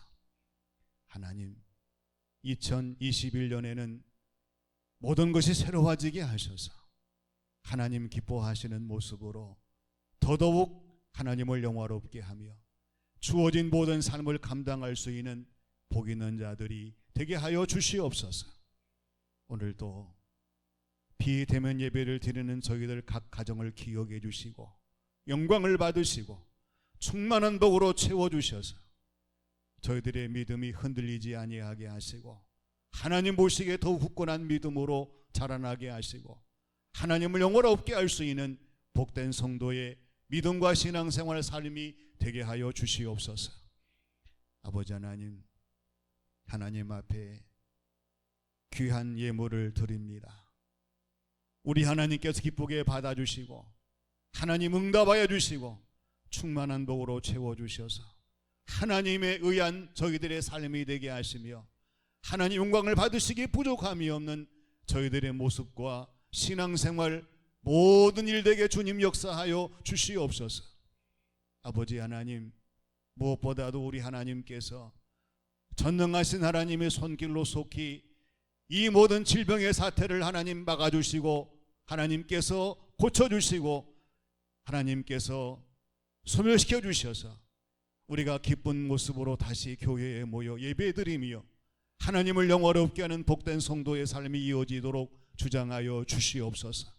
하나님, 2021년에는 모든 것이 새로워지게 하셔서 하나님 기뻐하시는 모습으로 더더욱 하나님을 영화롭게 하며 주어진 모든 삶을 감당할 수 있는 복 있는 자들이 되게 하여 주시옵소서. 오늘도 비대면 예배를 드리는 저희들 각 가정을 기억해 주시고 영광을 받으시고 충만한 복으로 채워주셔서 저희들의 믿음이 흔들리지 아니하게 하시고 하나님 보시기에 더욱 굳건한 믿음으로 자라나게 하시고 하나님을 영원롭게 할 수 있는 복된 성도의 믿음과 신앙생활 삶이 되게 하여 주시옵소서. 아버지 하나님, 하나님 앞에 귀한 예물을 드립니다. 우리 하나님께서 기쁘게 받아주시고 하나님 응답하여 주시고 충만한 복으로 채워주셔서 하나님에 의한 저희들의 삶이 되게 하시며 하나님 영광을 받으시기에 부족함이 없는 저희들의 모습과 신앙생활 모든 일들에게 주님 역사하여 주시옵소서. 아버지 하나님, 무엇보다도 우리 하나님께서 전능하신 하나님의 손길로 속히 이 모든 질병의 사태를 하나님 막아주시고 하나님께서 고쳐주시고 하나님께서 소멸시켜 주셔서 우리가 기쁜 모습으로 다시 교회에 모여 예배드리며 하나님을 영화롭게 하는 복된 성도의 삶이 이어지도록 주장하여 주시옵소서.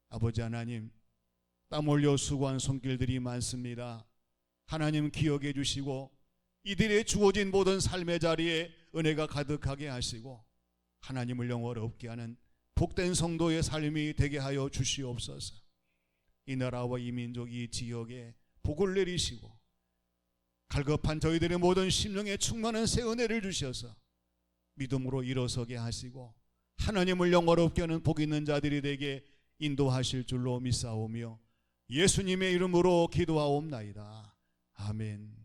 아버지 하나님, 땀 흘려 수고한 손길들이 많습니다. 하나님 기억해 주시고 이들의 주어진 모든 삶의 자리에 은혜가 가득하게 하시고 하나님을 영화롭게 하는 복된 성도의 삶이 되게 하여 주시옵소서. 이 나라와 이 민족 이 지역에 복을 내리시고 갈급한 저희들의 모든 심령에 충만한 새 은혜를 주셔서 믿음으로 일어서게 하시고 하나님을 영화롭게 하는 복 있는 자들이 되게 인도하실 줄로 믿사오며 예수님의 이름으로 기도하옵나이다. 아멘.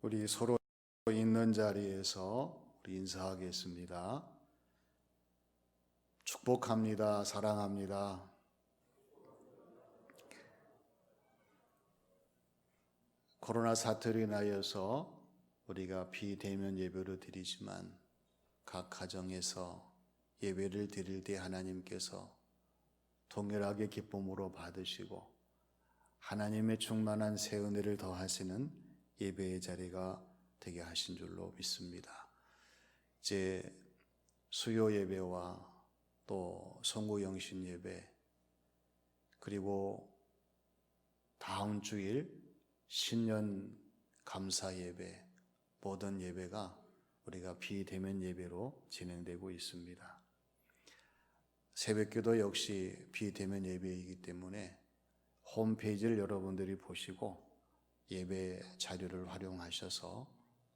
우리 서로 있는 자리에서 우리 인사하겠습니다. 축복합니다. 사랑합니다. 코로나 사태로 인하여서 우리가 비대면 예배를 드리지만 각 가정에서 예배를 드릴 때 하나님께서 동일하게 기쁨으로 받으시고 하나님의 충만한 새 은혜를 더하시는 예배의 자리가 되게 하신 줄로 믿습니다. 이제 수요 예배와 또 성구 영신 예배 그리고 다음 주일 신년 감사 예배 모든 예배가 우리가 비대면 예배로 진행되고 있습니다. 새벽기도 역시 비대면 예배이기 때문에 홈페이지를 여러분들이 보시고 예배 자료를 활용하셔서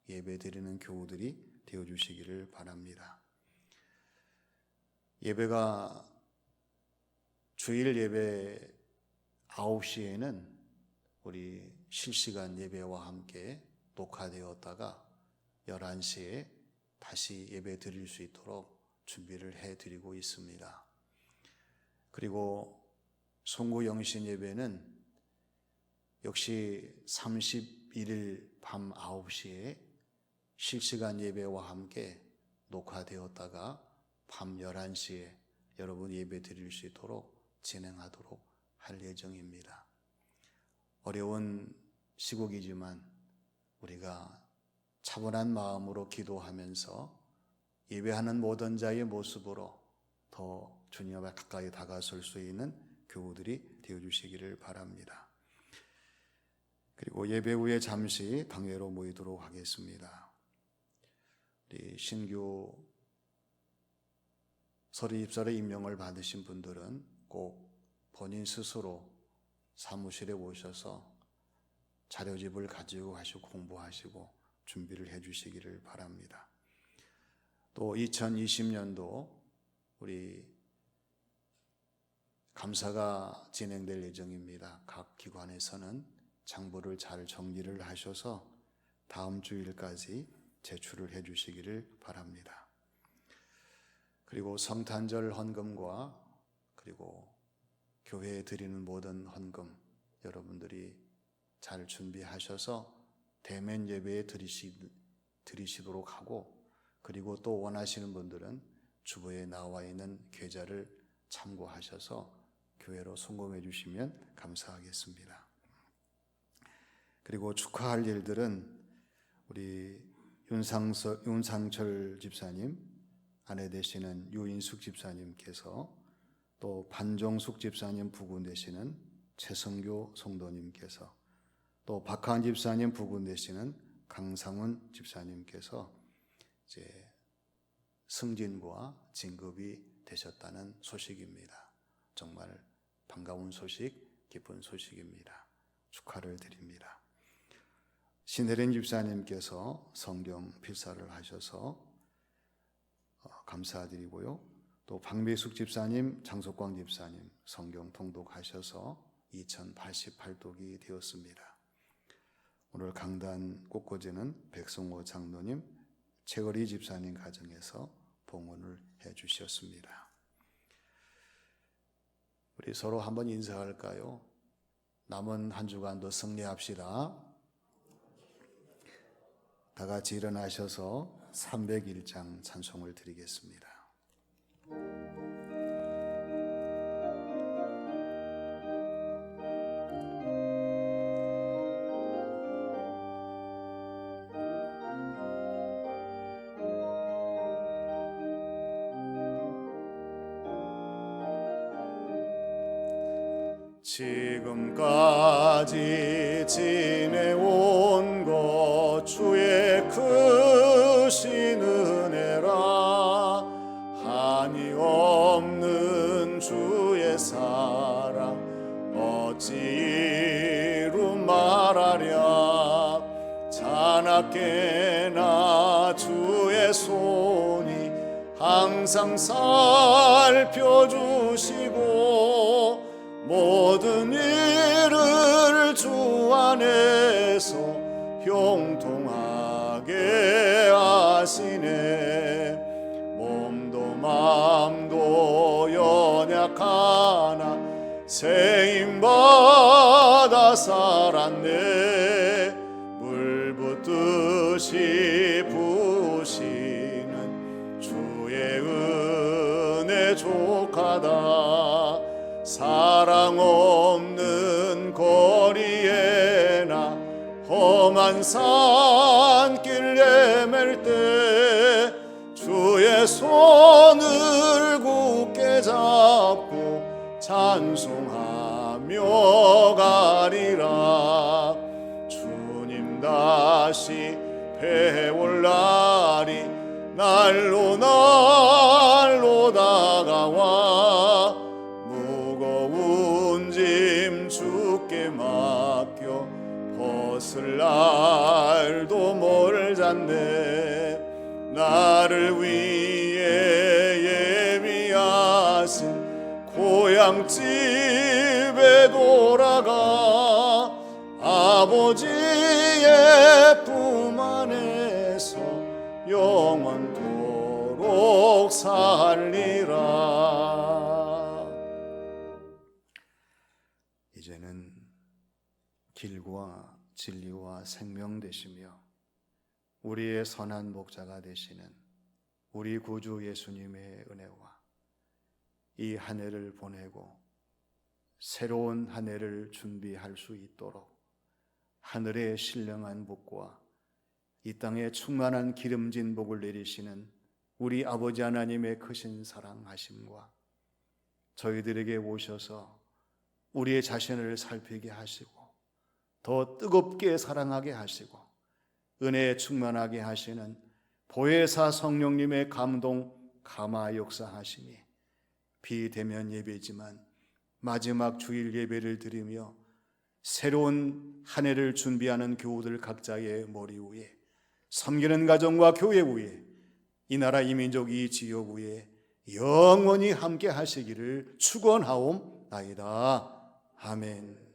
예배 드리는 교우들이 되어주시기를 바랍니다. 예배가 주일 예배 9시에는 우리 실시간 예배와 함께 녹화되었다가 11시에 다시 예배 드릴 수 있도록 준비를 해드리고 있습니다. 그리고 송구 영신 예배는 역시 31일 밤 9시에 실시간 예배와 함께 녹화되었다가 밤 11시에 여러분 예배 드릴 수 있도록 진행하도록 할 예정입니다. 어려운 시국이지만 우리가 차분한 마음으로 기도하면서 예배하는 모든 자의 모습으로 더 주님 앞에 가까이 다가설 수 있는 교우들이 되어주시기를 바랍니다. 그리고 예배 후에 잠시 당회로 모이도록 하겠습니다. 우리 신규 서리집사로 임명을 받으신 분들은 꼭 본인 스스로 사무실에 오셔서 자료집을 가지고 하시고 공부하시고 준비를 해 주시기를 바랍니다. 또 2020년도 우리 감사가 진행될 예정입니다. 각 기관에서는 장부를 잘 정리를 하셔서 다음 주일까지 제출을 해 주시기를 바랍니다. 그리고 성탄절 헌금과 그리고 교회에 드리는 모든 헌금 여러분들이 잘 준비하셔서 대면 예배에 드리시도록 하고, 그리고 또 원하시는 분들은 주보에 나와 있는 계좌를 참고하셔서 교회로 송금해 주시면 감사하겠습니다. 그리고 축하할 일들은 우리 윤상철 집사님, 아내 되시는 유인숙 집사님께서, 또 반종숙 집사님 부군 되시는 최성교 성도님께서, 또 박하은 집사님 부군 되시는 강상훈 집사님께서 이제 승진과 진급이 되셨다는 소식입니다. 정말 반가운 소식, 기쁜 소식입니다. 축하를 드립니다. 신혜린 집사님께서 성경 필사를 하셔서 감사드리고요. 또 박미숙 집사님, 장석광 집사님 성경 통독하셔서 2088독이 되었습니다. 오늘 강단 꽃꽂이는 백성호 장로님, 최거리 집사님 가정에서 봉헌을 해 주셨습니다. 우리 서로 한번 인사할까요? 남은 한 주간도 승리합시다. 다 같이 일어나셔서 301장 찬송을 드리겠습니다. 지금까지 지내온 것 주의 크신 은혜라. 한이 없는 주의 사랑 어찌 이루 말하랴. 자나깨나 주의 손이 항상 살펴주시고 모든 일을 주 안에서 형통하게 하시네. 몸도 마음도 연약하나 세임받아 살았네. 물 붓듯이 부으시는 주의 은혜 족하다. 사랑 없는 거리에나 험한 산길 헤맬 때 주의 손을 굳게 잡고 찬송하며 가리라. 주님 다시 배올 날이 날로 다가와. 무거운 짐 주께 맡겨 벗을 날도 멀잖네. 나를 위해 예비하신 고향집에 돌아가 아버지의 품 안에서 영원토록 살리라. 이제는 길과 진리와 생명 되시며 우리의 선한 목자가 되시는 우리 구주 예수님의 은혜와 이 한 해를 보내고 새로운 한 해를 준비할 수 있도록 하늘의 신령한 복과 이 땅에 충만한 기름진 복을 내리시는 우리 아버지 하나님의 크신 사랑하심과 저희들에게 오셔서 우리의 자신을 살피게 하시고 더 뜨겁게 사랑하게 하시고 은혜에 충만하게 하시는 보혜사 성령님의 감동 감화 역사하심이 비대면 예배지만 마지막 주일 예배를 드리며 새로운 한 해를 준비하는 교우들 각자의 머리 위에 섬기는 가정과 교회 위에 이 나라 이 민족 이 지역 위에 영원히 함께 하시기를 축원하옵나이다. 아멘.